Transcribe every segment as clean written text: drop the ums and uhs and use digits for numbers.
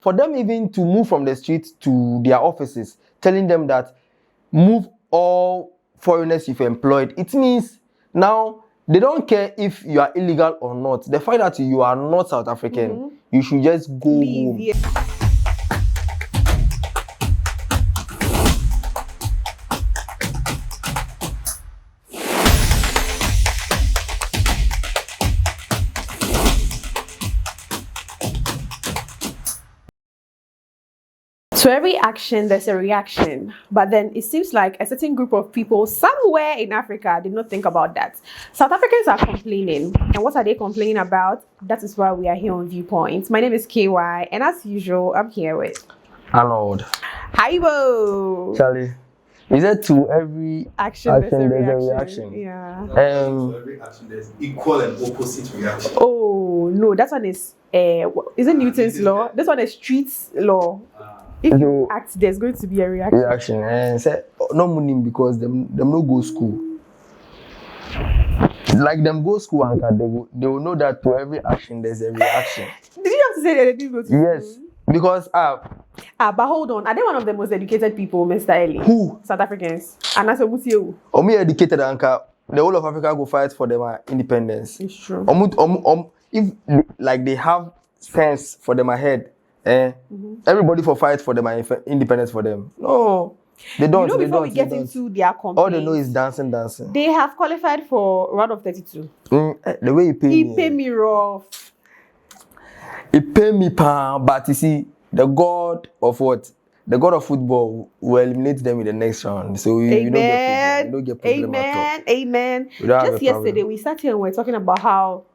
For them even to move from the streets to their offices, telling them that move all foreigners you've employed, it means now they don't care if you are illegal or not. The fact that you are not South African, you should just go home. Yeah. To every action, there's a reaction. But then it seems like a certain group of people somewhere in Africa did not think about that. South Africans are complaining. And what are they complaining about? That is why we are here on Viewpoint. My name is KY. And as usual, I'm here with Arnold. Haibo. Charlie. Is that to every action there's a reaction? Yeah. To every action there's equal and opposite reaction. Oh, no. That one is it Newton's law? This one is Street's law. If you act, there's going to be a reaction. And say no money because them no go school. Like them go school and they will know that to every action there's a reaction. Did you have to say that they didn't go to school? Yes, because but hold on. Are they one of the most educated people, Mr. Eli? Who? South Africans. And that's what you. Me educated anka. The whole of Africa go fight for their independence. It's true. If like they have sense for them ahead. Everybody for fight for them and independence for them. No, they don't. You know, before we get into their complaints, all they know is dancing. They have qualified for round of 32. The way he pay me rough. He pay me pound, but you see, the god of what? The god of football will eliminate them in the next round. So you don't get problem at all. Amen. Just yesterday, we sat here and we were talking about how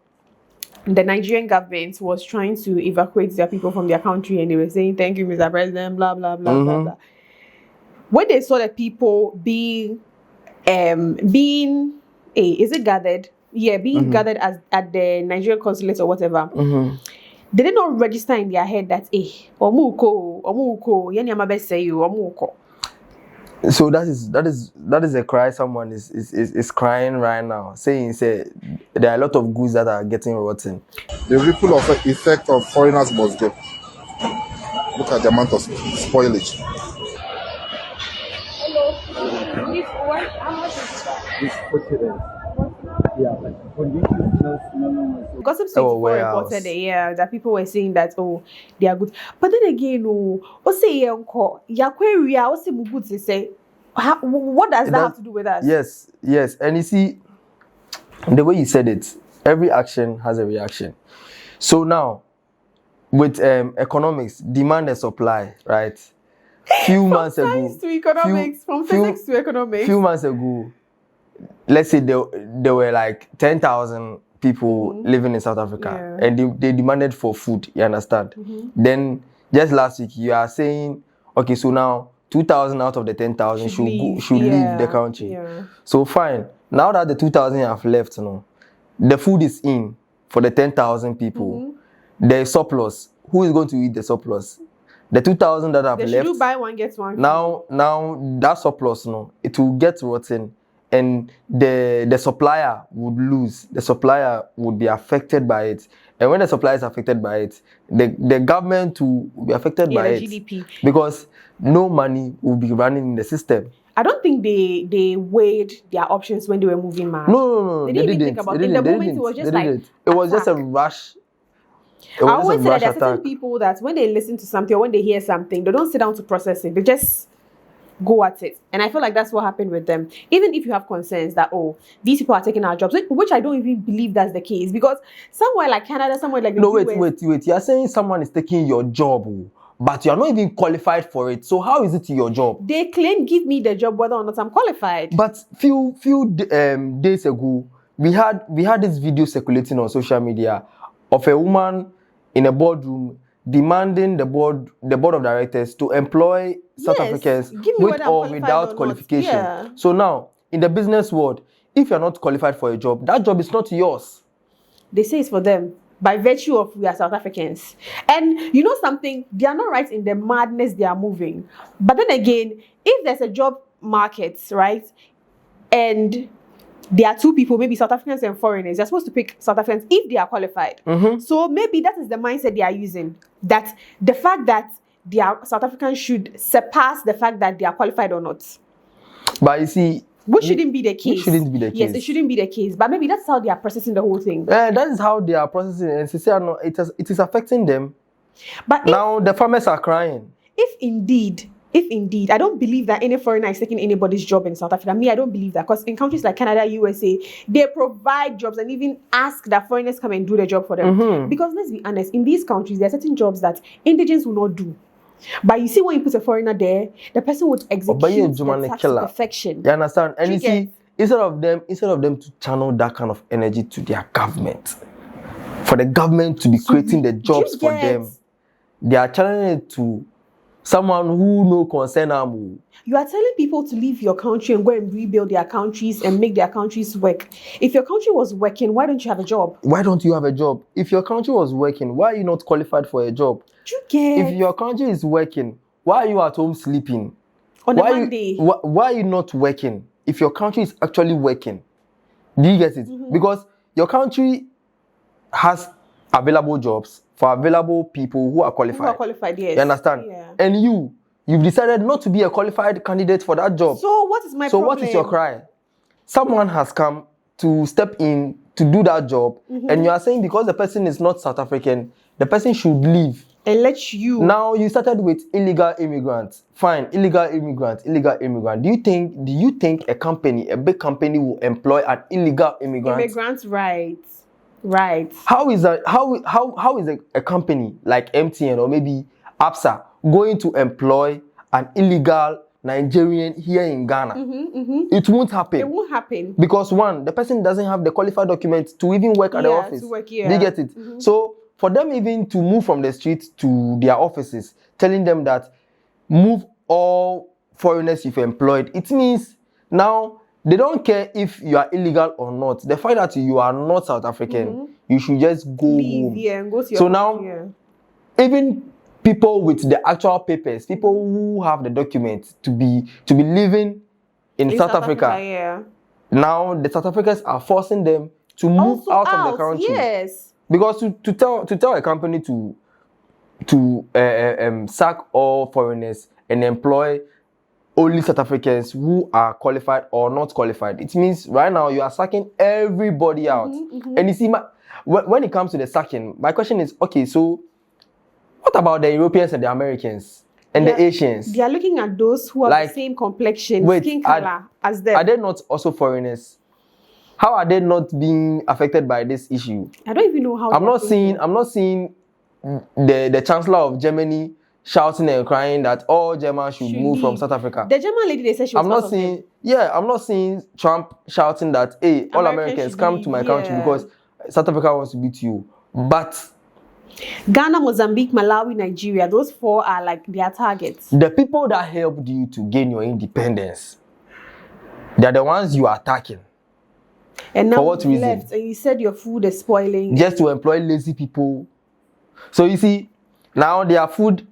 the Nigerian government was trying to evacuate their people from their country, and they were saying, "Thank you, Mr. President," blah blah blah blah blah. When they saw the people being gathered? Yeah, being gathered at the Nigerian consulate or whatever. They did not register in their head that omuko, yani best say you omuko. So that is a cry someone is crying right now, saying there are a lot of goods that are getting rotten. The ripple effect of foreigners must go. Look at the amount of spoilage. Hello. How much is it? Gossip Street reported that people were saying that they are good, but then again what does that have to do with us? Yes, and you see the way you said it, every action has a reaction. So now with economics, demand and supply, right? Few months ago, science to economics, from physics to economics. Few months ago, let's say there were like 10,000 people living in South Africa, and they demanded for food. You understand? Then just last week you are saying, okay, so now 2,000 out of the 10,000 should leave the country. Yeah. So fine. Now that the 2,000 have left, the food is in for the 10,000 people. There is surplus. Who is going to eat the surplus? The 2,000 that have left. Should buy one get one. Now that surplus, it will get rotten. And the supplier would lose. The supplier would be affected by it. And when the supplier is affected by it, the government will be affected by it. GDP. Because no money will be running in the system. I don't think they weighed their options when they were moving mad. No. They didn't even think about it. In the moment, it was just like it was just a rush. I always say that there are certain people that when they listen to something or when they hear something, they don't sit down to process it. They just go at it. And I feel like that's what happened with them. Even if you have concerns that, these people are taking our jobs, which I don't even believe that's the case. Because somewhere like Canada, somewhere like the US... Wait. You're saying someone is taking your job, but you're not even qualified for it. So how is it your job? They claim, give me the job whether or not I'm qualified. But few days ago, we had this video circulating on social media of a woman in a boardroom demanding the board of directors to employ South Africans with or without qualification. Yeah. So now, in the business world, if you're not qualified for a job, that job is not yours. They say it's for them by virtue of we are South Africans. And you know something, they are not right in the madness they are moving. But then again, if there's a job market, right, and there are two people, maybe South Africans and foreigners. They're supposed to pick South Africans if they are qualified. So maybe that is the mindset they are using. That the fact that they are South Africans should surpass the fact that they are qualified or not. But you see, which shouldn't be the case. Which shouldn't be the case. Yes, it shouldn't be the case. But maybe that's how they are processing the whole thing. That is how they are processing it. And they say, no, it is affecting them. But now the farmers are crying. If indeed, I don't believe that any foreigner is taking anybody's job in South Africa. I don't believe that, because in countries like Canada, USA, they provide jobs and even ask that foreigners come and do the job for them. Because let's be honest, in these countries, there are certain jobs that indigenous will not do. But you see, when you put a foreigner there, the person would execute the task to perfection. You understand? And you see, instead of them to channel that kind of energy to their government, for the government to be creating the jobs for them, they are channeling it to someone who no concern them. You are telling people to leave your country and go and rebuild their countries and make their countries work. If your country was working, why don't you have a job? Why don't you have a job? If your country was working, why are you not qualified for a job? If your country is working, why are you at home sleeping? On a Monday. Why are you not working? If your country is actually working, do you get it? Because your country has available jobs for available people who are qualified. Who are qualified, yes. You understand? Yeah. And you've decided not to be a qualified candidate for that job. So what is my problem? So what is your cry? Someone has come to step in to do that job, and you are saying because the person is not South African, the person should leave. And let you. Now you started with illegal immigrants. Fine, illegal immigrant. Do you think a big company will employ an illegal immigrant? Immigrants, right. How is a company like MTN or maybe APSA going to employ an illegal Nigerian here in Ghana? It won't happen. It won't happen. Because one, the person doesn't have the qualified documents to even work at the office. To work, Do you get it? So for them even to move from the street to their offices, telling them that move all foreigners you've employed, it means now they don't care if you are illegal or not. The fact that you are not South African, you should just go home. Yeah, and go to your so now, even people with the actual papers, people who have the documents to be living in South Africa, now the South Africans are forcing them to move out of the country. Yes. Because to tell a company to sack all foreigners and employ only South Africans who are qualified or not qualified, it means right now you are sacking everybody out. And you see, when it comes to the sacking, my question is, okay, so what about the Europeans and the Americans and the Asians? They are looking at those who have the same complexion, skin color as them. Are they not also foreigners? How are they not being affected by this issue? I don't even know how. I'm not seeing the Chancellor of Germany shouting and crying that all Germans should move from South Africa. The German lady, they said she was I'm not seeing Trump shouting that, hey, all Americans come to my country because South Africa wants to beat you. But Ghana, Mozambique, Malawi, Nigeria, those four are like their targets. The people that helped you to gain your independence, they're the ones you are attacking. And now for what reason? Left, and you said your food is spoiling. Just to employ lazy people. So you see, now their food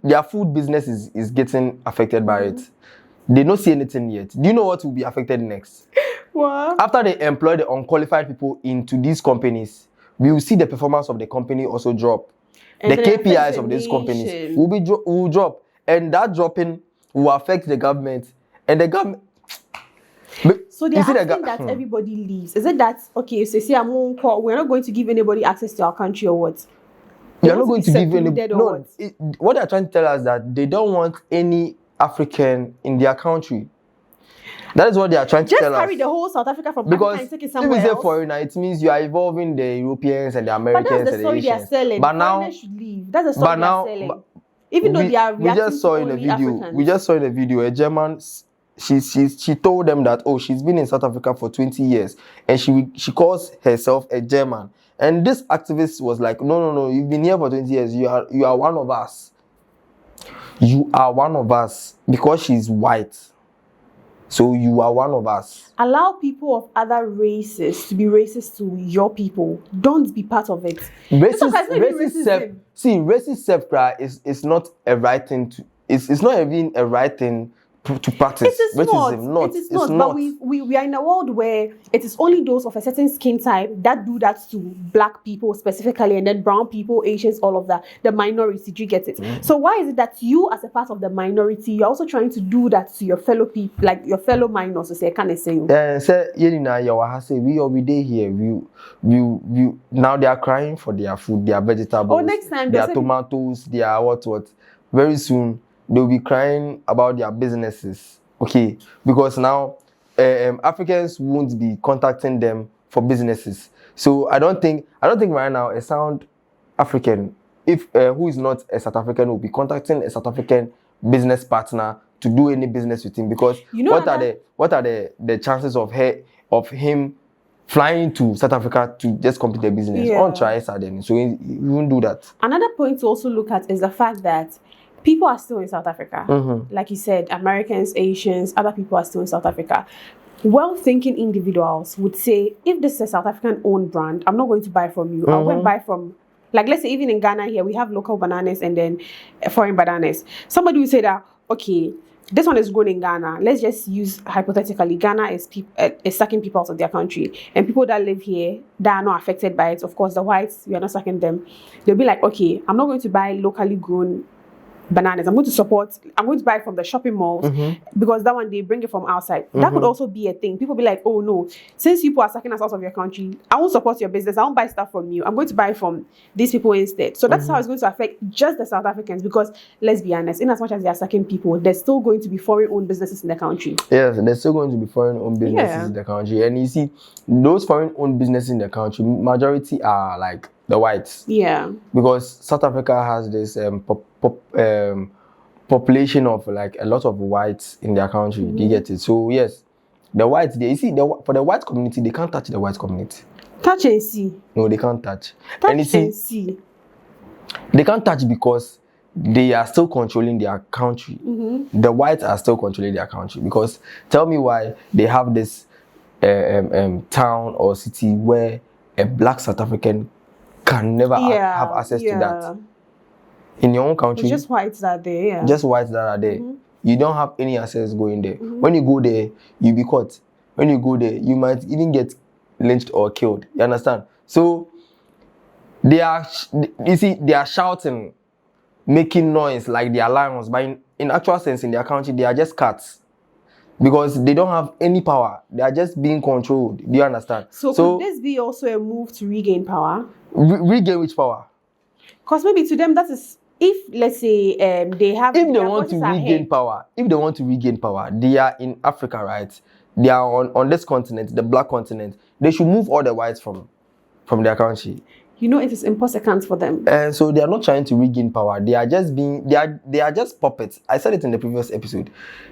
business is getting affected by it. They don't see anything yet. Do you know what will be affected next? What? After they employ the unqualified people into these companies, we will see the performance of the company also drop. And the KPIs of these companies will drop. And that dropping will affect the government. And the government... So they're asking that everybody leaves. Is it that, okay, so say we're not going to give anybody access to our country or what? You're not going to give anybody... No, what they're trying to tell us is that they don't want any African in their country. That is what they are trying to tell us. Just carry the whole South Africa from Pakistan and take it somewhere else. If you say foreigner, it means you are involving the Europeans and the Americans and the Asians. But that's the story they are selling. But now... Foreigners should leave. That's the story they are selling. Even though they are reacting to only Africans. We just saw in the video, a German... She told them that, oh, she's been in South Africa for 20 years and she calls herself a German. And this activist was like, no, you've been here for 20 years. You are one of us. You are one of us because she's white. So you are one of us. Allow people of other races to be racist to your people. Don't be part of it. Racist self-cry is not a right thing to... It's not even a right thing to practice racism. It is not. But we are in a world where it is only those of a certain skin type that do that to black people specifically, and then brown people, Asians, all of that. The minority, do you get it? So why is it that you, as a part of the minority, you're also trying to do that to your fellow people, like your fellow minors? So say, can I say? We already here. We now they are crying for their food, their vegetables. Oh, next time their tomatoes, their what. Very soon they'll be crying about their businesses. Okay, because now Africans won't be contacting them for businesses. So I don't think right now a sound African, if who is not a South African, will be contacting a South African business partner to do any business with him, because what are the chances of him flying to South Africa to just complete the business? On try suddenly, so he won't do that. Another point to also look at is the fact that people are still in South Africa. Like you said, Americans, Asians, other people are still in South Africa. Well-thinking individuals would say, if this is a South African-owned brand, I'm not going to buy from you. I'll go and buy from, like, let's say even in Ghana here, we have local bananas and then foreign bananas. Somebody will say that, okay, this one is grown in Ghana. Let's just use hypothetically, Ghana is sucking people out of their country. And people that live here that are not affected by it, of course, the whites, we are not sucking them. They'll be like, okay, I'm not going to buy locally grown bananas. I'm going to buy from the shopping malls because that one they bring it from outside. That could also be a thing. People be like, oh no, since people are sucking us out of your country, I won't support your business. I won't buy stuff from you. I'm going to buy from these people instead. So that's how it's going to affect just the South Africans, because let's be honest, in as much as they are sucking people, there's still going to be foreign-owned businesses in the country. Yes, there's still going to be foreign-owned businesses in the country. And you see, those foreign-owned businesses in the country, majority are like the whites. Yeah. Because South Africa has this population of like a lot of whites in their country. Do you get it? So yes, the whites, for the white community, they can't touch the white community. Touch and see. No, they can't touch. And see. They can't touch because they are still controlling their country. The whites are still controlling their country. Because tell me why they have this town or city where a black South African can never have access to that. In your own country, it's just whites that are there. Just whites that are there. You don't have any access going there. When you go there, you'll be caught. When you go there, you might even get lynched or killed. You understand? So they are shouting, making noise like they are lions, but in actual sense, in their country, they are just cats. Because they don't have any power. They are just being controlled. Do you understand? So could this be also a move to regain power? Regain which power? Because maybe to them that is, if let's say they have. If they want to regain power, they are in Africa, right? They are on this continent, the black continent. They should move all the whites from their country. You know, it is impossible for them. And so they are not trying to regain power. They are just they are just puppets. I said it in the previous episode.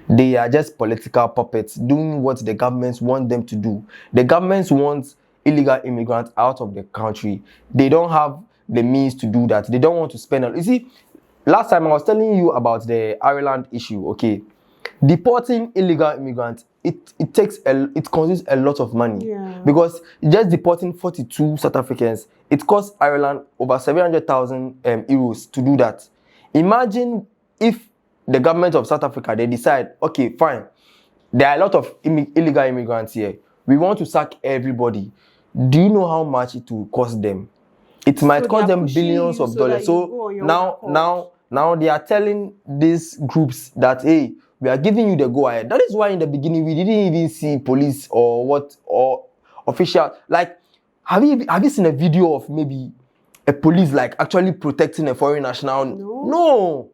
They are just political puppets doing what the governments want them to do. The governments want illegal immigrants out of the country. They don't have the means to do that. They don't want to spend. You see, last time I was telling you about the Ireland issue. Okay, deporting illegal immigrants, it consumes a lot of money. Because just deporting 42 South Africans, it costs Ireland over 700,000 euros to do that. Imagine if the government of South Africa, they decide, okay, fine, there are a lot of illegal immigrants here. We want to sack everybody. Do you know how much it will cost them? It might cost them billions of dollars. So now they are telling these groups that, hey, we are giving you the go ahead. That is why in the beginning we didn't even see police or official. Like, have you seen a video of maybe a police like actually protecting a foreign national? No.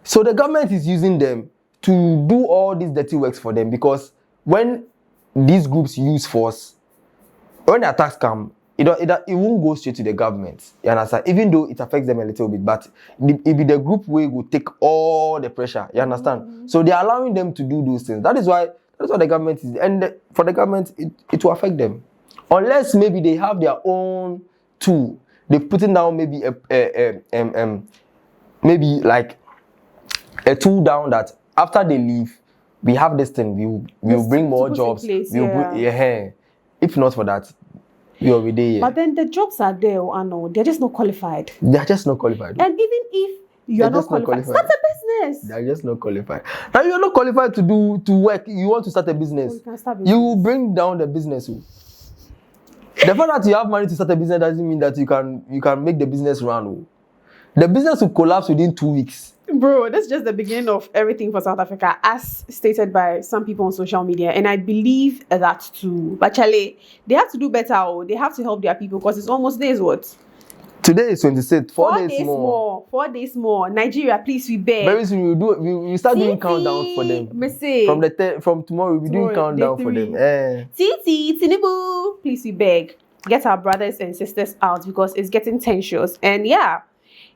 So the government is using them to do all these dirty works for them, because when these groups use force, when the attacks come, it won't go straight to the government. You understand? Even though it affects them a little bit, but it be the group where will take all the pressure. You understand? So they're allowing them to do those things. That is why the government is, and for the government, it will affect them. Unless maybe they have their own tool. They've put down maybe maybe like a tool down that after they leave, we have this thing. We'll bring more jobs. If not for that, you're already. But then the jobs are there, I know. They're just not qualified. They're just not qualified. And even if you are not qualified, start a Yes. They are just not qualified. Now you're not qualified to work. You want to start a business. You can start business. You will bring down the business. The fact that you have money to start a business doesn't mean that you can make the business run. The business will collapse within 2 weeks. Bro, that's just the beginning of everything for South Africa, as stated by some people on social media. And I believe that too. But Charlie, they have to do better. They have to help their people because it's almost days what? Today is 26th. 4 days more. 4 days more. Nigeria, please, we beg. Very soon we start doing countdown for them. From tomorrow we'll be doing countdown for them. Titi, Tinubu, please, we beg. Get our brothers and sisters out because it's getting tensions. And yeah,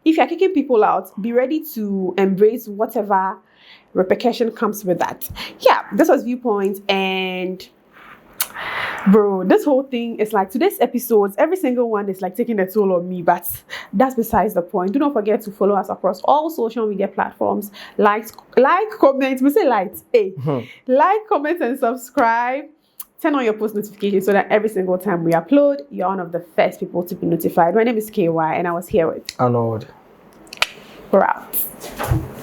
if you're kicking people out, be ready to embrace whatever repercussion comes with that. Yeah, this was Viewpoint, and bro, this whole thing is like today's episodes, every single one is like taking a toll on me, but that's besides the point. Do not forget to follow us across all social media platforms. Like, comment, we say like, like, comment, and subscribe. Turn on your post notifications so that every single time we upload, you're one of the first people to be notified. My name is KY, and I was here with Arnold. We're out.